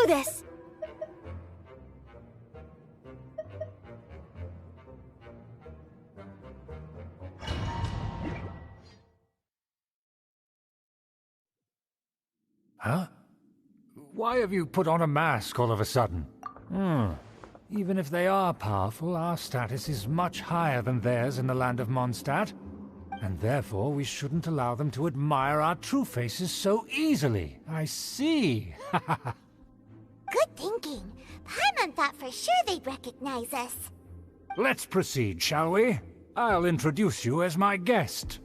this! Huh? Why have you put on a mask all of a sudden? Even if they are powerful, our status is much higher than theirs in the land of Mondstadt. And therefore we shouldn't allow them to admire our true faces so easily. I see. Good thinking. Paimon thought for sure they'd recognize us. Let's proceed, shall we? I'll introduce you as my guest.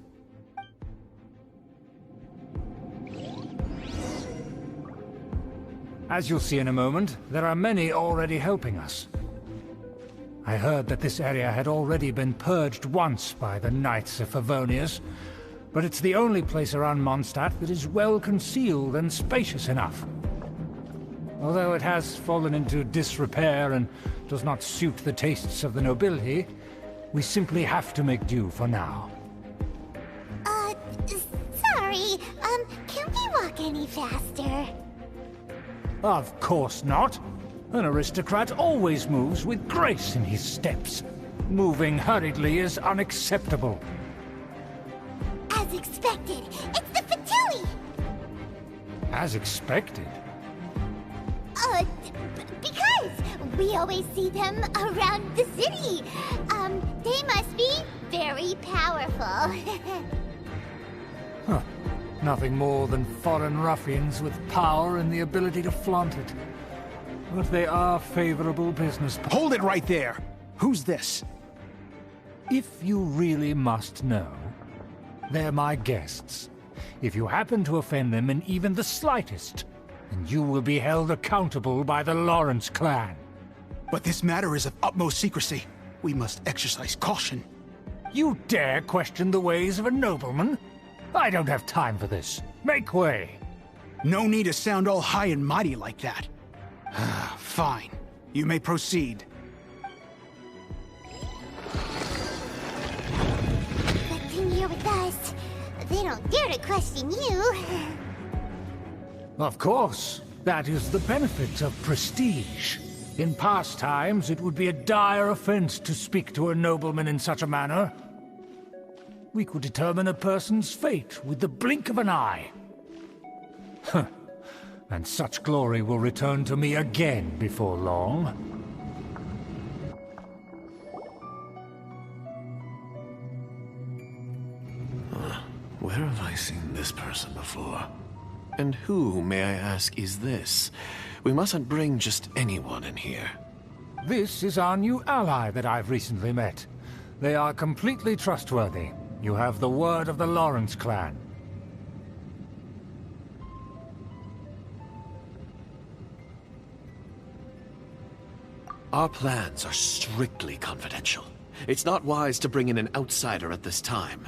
As you'll see in a moment, there are many already helping us. I heard that this area had already been purged once by the Knights of Favonius, but it's the only place around Mondstadt that is well concealed and spacious enough. Although it has fallen into disrepair and does not suit the tastes of the nobility, we simply have to make do for now. Sorry, can we walk any faster? Of course not. An aristocrat always moves with grace in his steps. Moving hurriedly is unacceptable. As expected, it's the Fatui! As expected? Because we always see them around the city. They must be very powerful. Huh. Nothing more than foreign ruffians with power and the ability to flaunt it. But they are favorable business. Hold it right there! Who's this? If you really must know, they're my guests. If you happen to offend them in even the slightest, then you will be held accountable by the Lawrence clan. But this matter is of utmost secrecy. We must exercise caution. You dare question the ways of a nobleman? I don't have time for this. Make way! No need to sound all high and mighty like that. Fine. You may proceed. Good thing you're with us. They don't dare to question you. Of course. That is the benefit of prestige. In past times, it would be a dire offense to speak to a nobleman in such a manner. We could determine a person's fate with the blink of an eye. Huh. And such glory will return to me again before long. Where have I seen this person before? And who, may I ask, is this? We mustn't bring just anyone in here. This is our new ally that I've recently met. They are completely trustworthy. You have the word of the Lawrence clan. Our plans are strictly confidential. It's not wise to bring in an outsider at this time.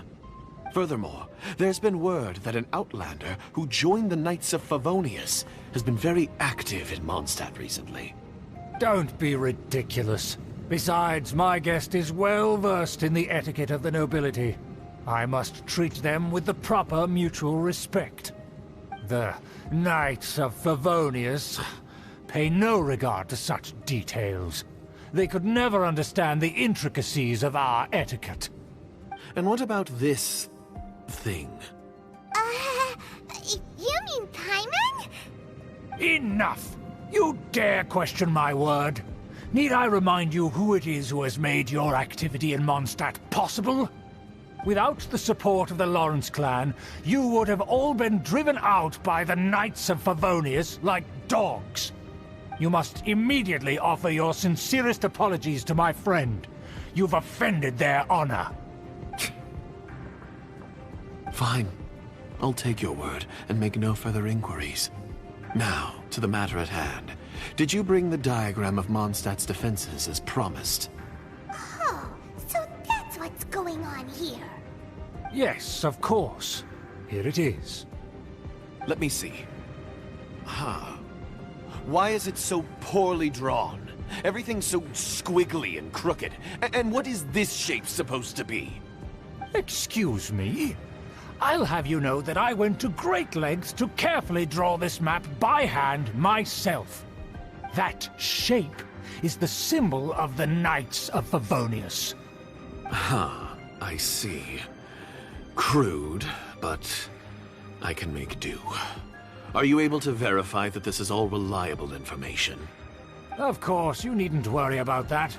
Furthermore, there's been word that an outlander who joined the Knights of Favonius has been very active in Mondstadt recently. Don't be ridiculous. Besides, my guest is well versed in the etiquette of the nobility. I must treat them with the proper mutual respect. The Knights of Favonius pay no regard to such details. They could never understand the intricacies of our etiquette. And what about this thing? You mean Paimon? Enough! You dare question my word? Need I remind you who it is who has made your activity in Mondstadt possible? Without the support of the Lawrence clan, you would have all been driven out by the Knights of Favonius like dogs. You must immediately offer your sincerest apologies to my friend. You've offended their honor. Fine. I'll take your word and make no further inquiries. Now, to the matter at hand. Did you bring the diagram of Mondstadt's defenses as promised? Oh, so that's what's going on here. Yes, of course. Here it is. Let me see. Why is it so poorly drawn? Everything's so squiggly and crooked. And what is this shape supposed to be? Excuse me? I'll have you know that I went to great lengths to carefully draw this map by hand myself. That shape is the symbol of the Knights of Favonius. I see. Crude, but I can make do. Are you able to verify that this is all reliable information? Of course, you needn't worry about that.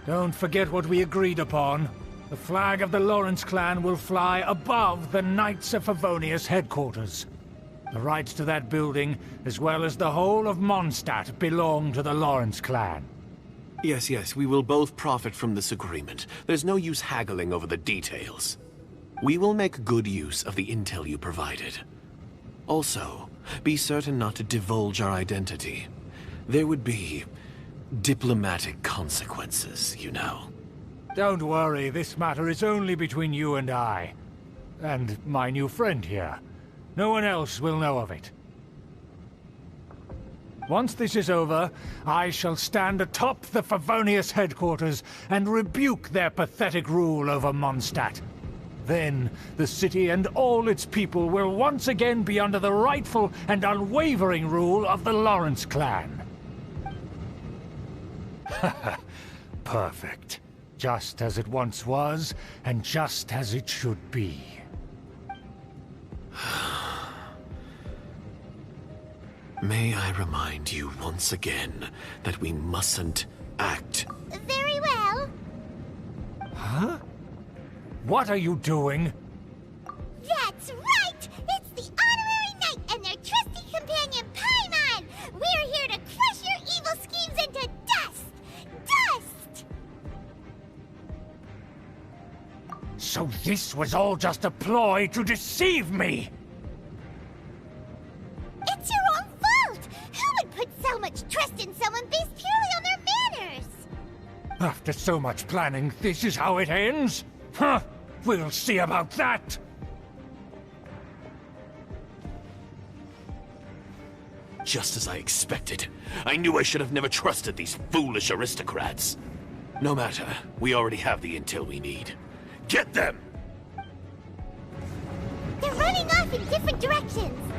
Don't forget what we agreed upon. The flag of the Lawrence clan will fly above the Knights of Favonius headquarters. The rights to that building, as well as the whole of Mondstadt, belong to the Lawrence clan. Yes, we will both profit from this agreement. There's no use haggling over the details. We will make good use of the intel you provided. Also, be certain not to divulge our identity. There would be diplomatic consequences, you know. Don't worry, this matter is only between you and I. And my new friend here. No one else will know of it. Once this is over, I shall stand atop the Favonius headquarters and rebuke their pathetic rule over Mondstadt. Then, the city and all its people will once again be under the rightful and unwavering rule of the Lawrence clan. Perfect. Just as it once was, and just as it should be. May I remind you once again that we mustn't act. Very well. Huh? What are you doing? That's right! It's the Honorary Knight and their trusty companion, Paimon! We're here to crush your evil schemes into dust! Dust! So this was all just a ploy to deceive me! It's your own fault! Who would put so much trust in someone based purely on their manners? After so much planning, this is how it ends? Huh! We'll see about that! Just as I expected. I knew I should have never trusted these foolish aristocrats. No matter, we already have the intel we need. Get them! They're running off in different directions.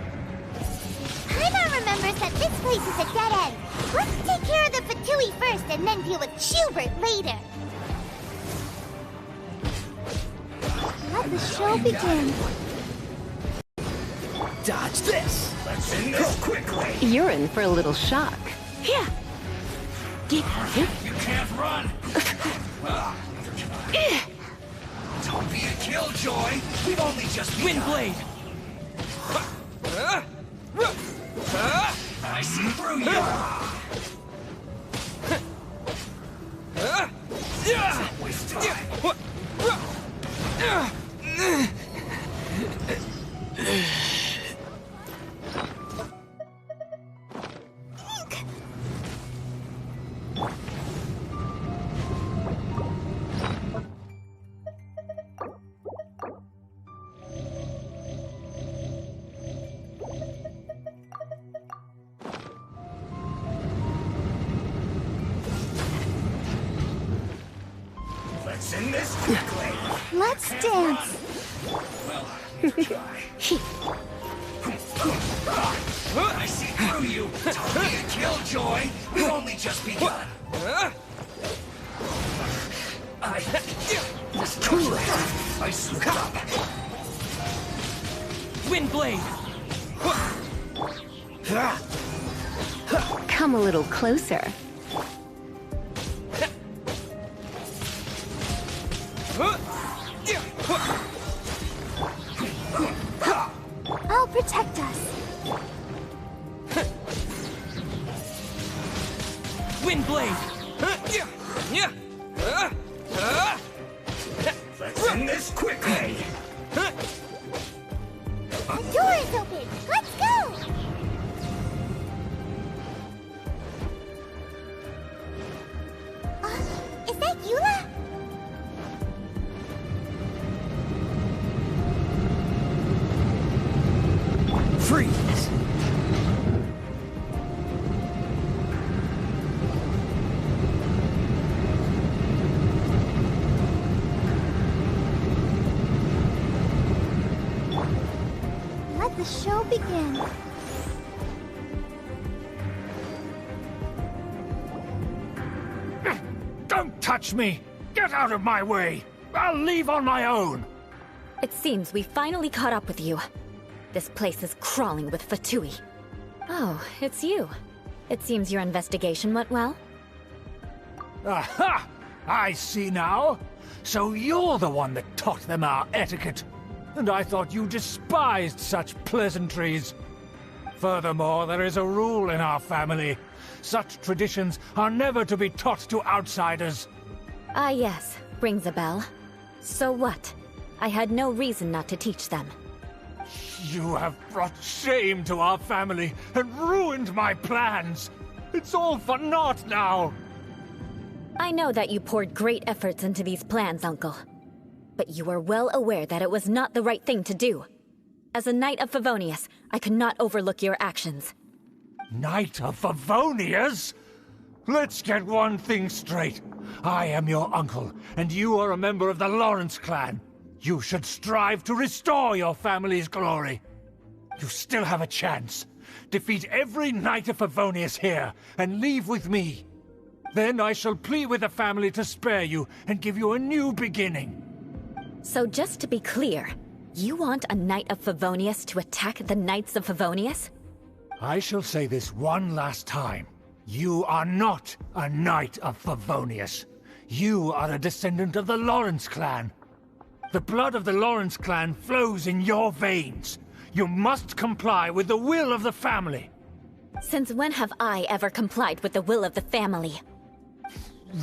Paimon remembers that this place is a dead end. Let's take care of the Fatui first and then deal with Schubert later. Let the show begin. Dodge this! Let's end this quickly! You're in for a little shock. Yeah. You can't run! Don't be a killjoy! We've only just begun. Windblade! I see through you! Don't waste time. Let's end this quickly! Let's dance. Well, try. I see through you! Don't be a killjoy! We've only just begun! This too late! I slipped up! Windblade! Come a little closer. I'll protect us. Windblade! Let's end this quickly! The door is open. Let's go. Is that Eula? Freeze! Let the show begin. touch me! Get out of my way! I'll leave on my own! It seems we finally caught up with you. This place is crawling with Fatui. Oh, it's you. It seems your investigation went well. Aha! I see now. So you're the one that taught them our etiquette. And I thought you despised such pleasantries. Furthermore, there is a rule in our family. Such traditions are never to be taught to outsiders. Ah yes, rings a bell. So what? I had no reason not to teach them. You have brought shame to our family and ruined my plans. It's all for naught now. I know that you poured great efforts into these plans, Uncle. But you are well aware that it was not the right thing to do. As a Knight of Favonius, I could not overlook your actions. Knight of Favonius? Let's get one thing straight. I am your uncle, and you are a member of the Lawrence clan. You should strive to restore your family's glory. You still have a chance. Defeat every Knight of Favonius here, and leave with me. Then I shall plead with the family to spare you and give you a new beginning. So just to be clear, you want a Knight of Favonius to attack the Knights of Favonius? I shall say this one last time. You are not a Knight of Favonius. You are a descendant of the Lawrence clan. The blood of the Lawrence clan flows in your veins. You must comply with the will of the family. Since when have I ever complied with the will of the family?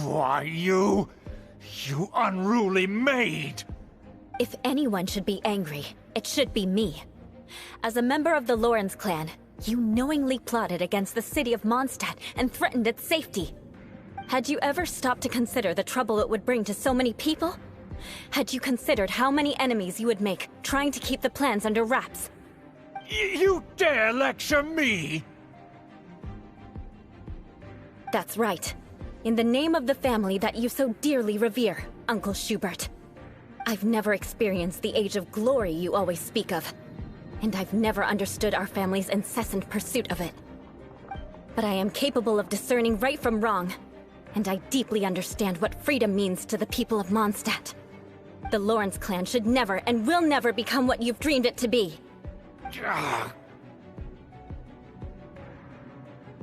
Why, you unruly maid! If anyone should be angry, it should be me. As a member of the Lawrence clan, you knowingly plotted against the city of Mondstadt and threatened its safety. Had you ever stopped to consider the trouble it would bring to so many people? Had you considered how many enemies you would make trying to keep the plans under wraps? You dare lecture me? That's right. In the name of the family that you so dearly revere, Uncle Schubert. I've never experienced the age of glory you always speak of. And I've never understood our family's incessant pursuit of it. But I am capable of discerning right from wrong. And I deeply understand what freedom means to the people of Mondstadt. The Lawrence clan should never and will never become what you've dreamed it to be.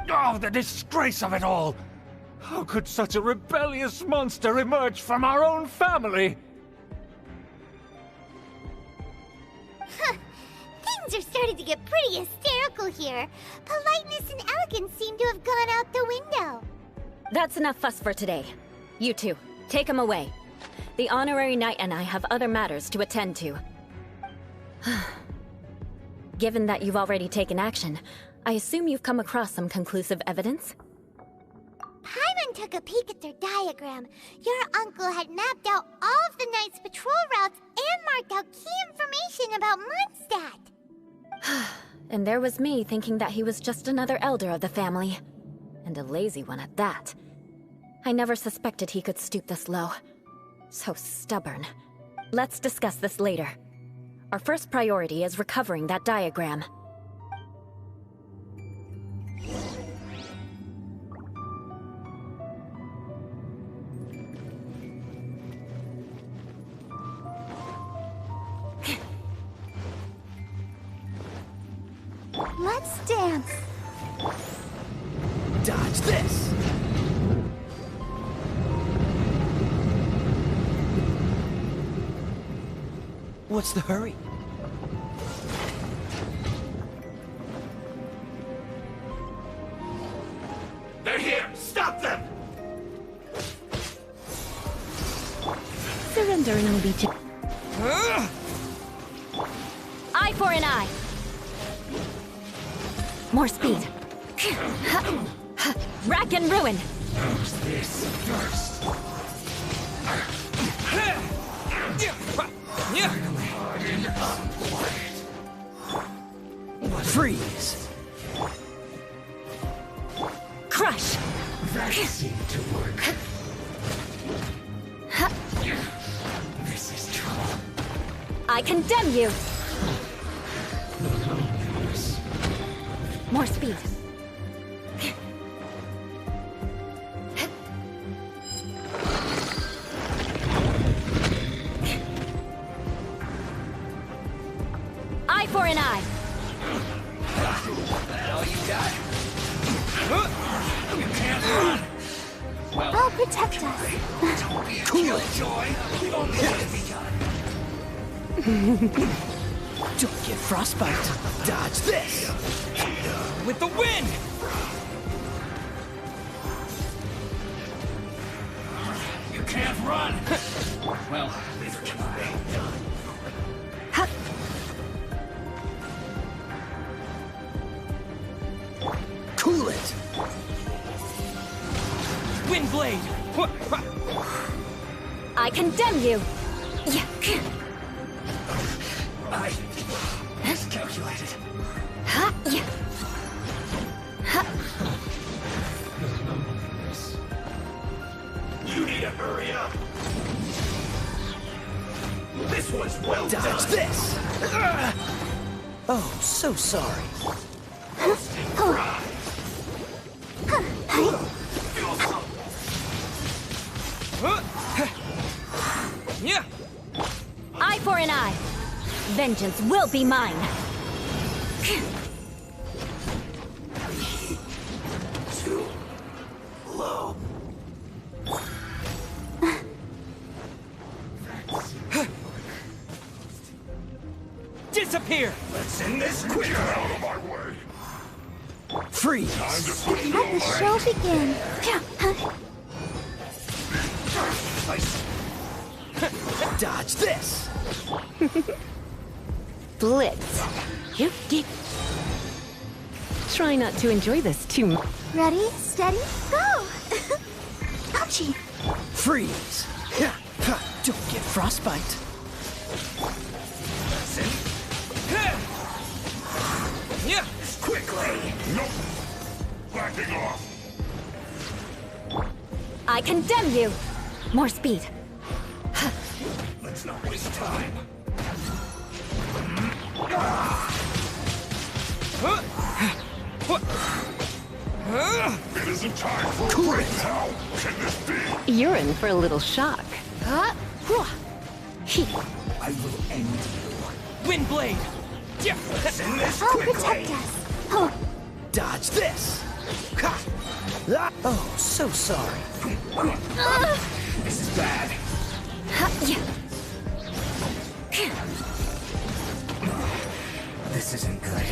Oh, the disgrace of it all! How could such a rebellious monster emerge from our own family? Things are starting to get pretty hysterical here. Politeness and elegance seem to have gone out the window. That's enough fuss for today. You two, take him away. The honorary knight and I have other matters to attend to. Given that you've already taken action, I assume you've come across some conclusive evidence? Paimon took a peek at their diagram. Your uncle had mapped out all of the Knight's patrol routes and marked out key information about Mondstadt. And there was me thinking that he was just another elder of the family. And a lazy one at that. I never suspected he could stoop this low. So stubborn. Let's discuss this later. Our first priority is recovering that diagram. Let's dance. Dodge this! What's the hurry? They're here! Stop them! Surrender and I'll be eye for an eye! More speed. Rack and ruin! Who's this first? Freeze! Crush! That seemed to work. This is trouble. I condemn you! More speed. an eye. That all you got? You can't run. Well, I'll protect us. don't be a killjoy. We've only just begun. Don't get frostbite. Dodge this. With the wind! You can't run! Well, neither can I. Cool it. Wind blade! I condemn you. Yeah. I miscalculated. Ha, yeah. Ha. You need to hurry up. This one's well Dodge done. this. Oh, so sorry. Yeah! Eye for an eye. Vengeance will be mine. Too low. Disappear! Let's end this quick. Get out of my way. Freeze. Let the show begin. Dodge this. Blitz. You get. Try not to enjoy this too much. Ready, steady, go! Ouchie! Freeze. Don't get frostbite. Yeah! Quickly. Nope. Backing off. I condemn you. More speed. Let's not waste time. It isn't time for a break now. Can this be? You're in for a little shock. I will end you. Wind blade! Yeah! Let's end this I'll quickly. protect us. Oh, Dodge this. Oh, so sorry. This is bad. This isn't good.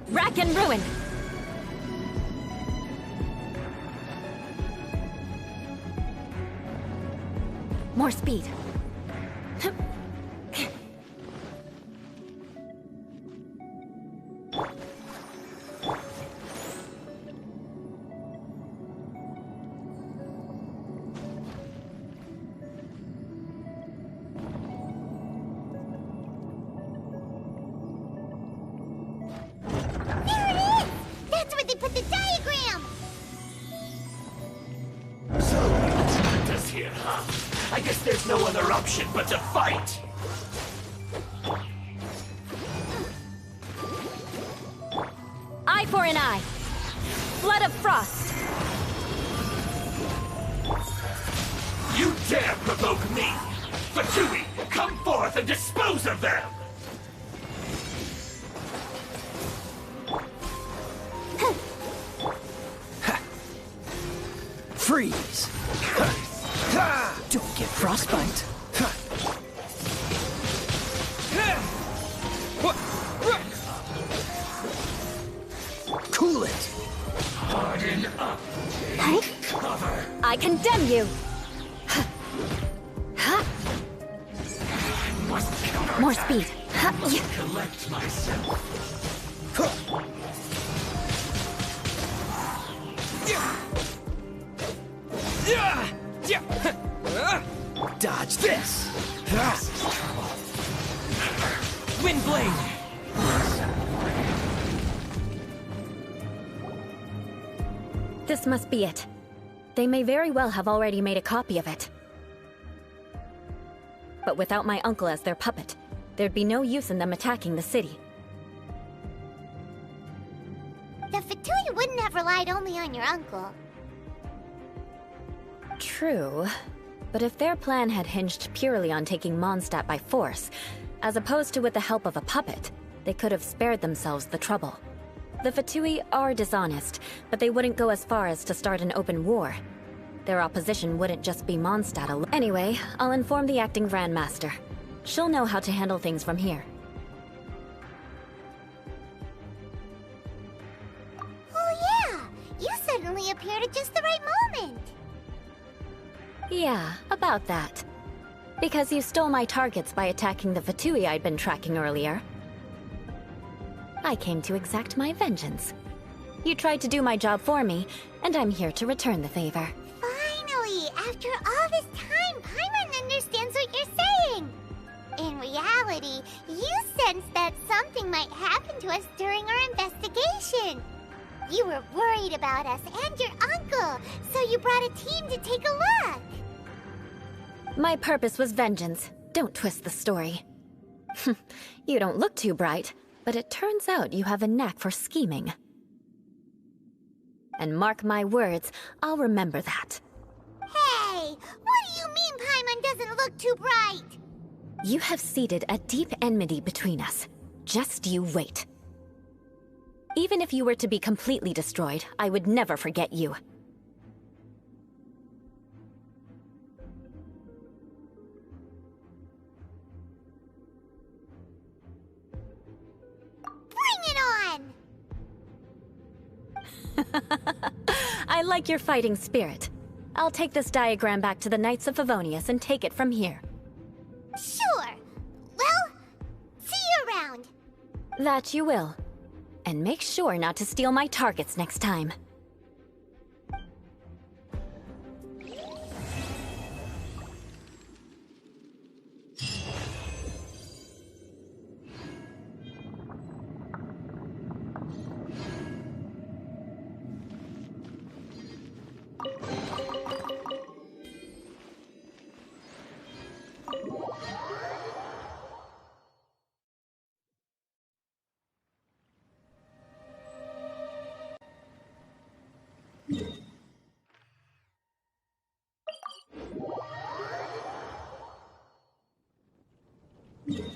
Rack and ruin. More speed. there it is! That's where they put the diagram! So, you trapped us here, huh? I guess there's no other option but to fight. Eye for an eye. Flood of frost. You dare provoke me! Fatui, come forth and dispose of them! Freeze. Don't get frostbite. Cool it. Harden up. Hey? Cover. I condemn you. Must counter. More speed. Collect myself. Dodge this. Wind blade! This must be it. They may very well have already made a copy of it. But without my uncle as their puppet, there'd be no use in them attacking the city. The Fatui wouldn't have relied only on your uncle. True. But if their plan had hinged purely on taking Mondstadt by force, as opposed to with the help of a puppet, they could have spared themselves the trouble. The Fatui are dishonest, but they wouldn't go as far as to start an open war. Their opposition wouldn't just be Mondstadt alone. Anyway, I'll inform the acting Grandmaster. She'll know how to handle things from here. Oh yeah! You suddenly appeared at just the right moment! Yeah, about that. Because you stole my targets by attacking the Fatui I'd been tracking earlier. I came to exact my vengeance. You tried to do my job for me, and I'm here to return the favor. Finally! After all this time, Paimon understands what you're saying! In reality, you sensed that something might happen to us during our investigation. You were worried about us and your uncle, so you brought a team to take a look. My purpose was vengeance. Don't twist the story. You don't look too bright, but it turns out you have a knack for scheming. And mark my words, I'll remember that. Hey! What do you mean Paimon doesn't look too bright? You have seeded a deep enmity between us. Just you wait. Even if you were to be completely destroyed, I would never forget you. Bring it on! I like your fighting spirit. I'll take this diagram back to the Knights of Favonius and take it from here. Sure. Well, see you around. That you will. And make sure not to steal my targets next time. Yeah.